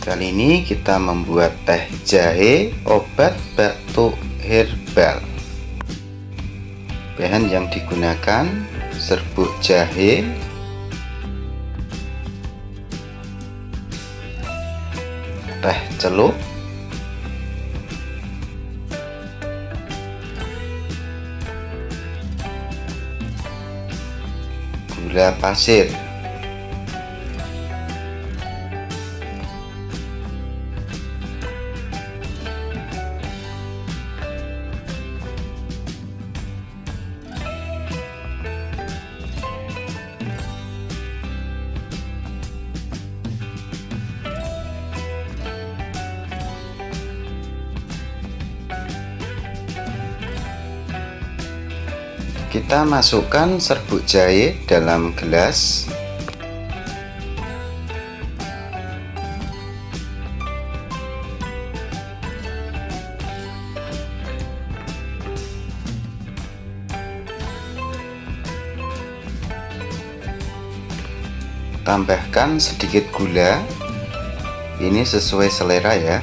Kali ini kita membuat teh jahe obat batuk herbal. Bahan yang digunakan serbuk jahe, teh celup, gula pasir, kita masukkan serbuk jahe dalam gelas. Tambahkan sedikit gula, ini sesuai selera ya.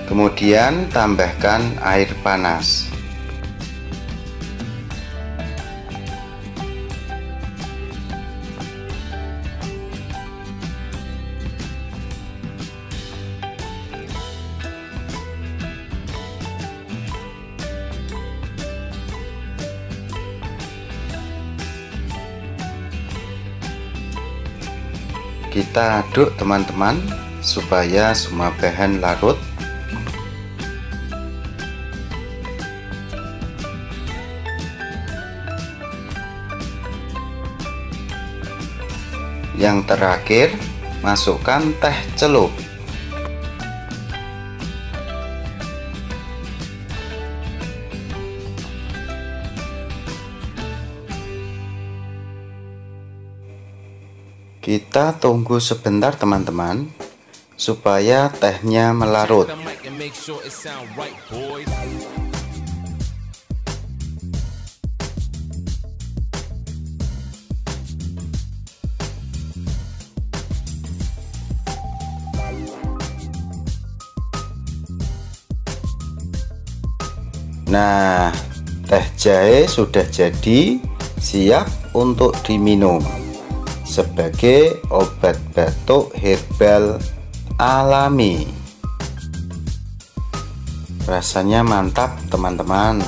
Kemudian tambahkan air panas. Kita aduk teman-teman supaya semua bahan larut. Yang terakhir, masukkan teh celup. Kita tunggu sebentar teman-teman, supaya tehnya melarut. Nah, teh jahe sudah jadi, siap untuk diminum sebagai obat batuk herbal alami. Rasanya mantap teman-teman.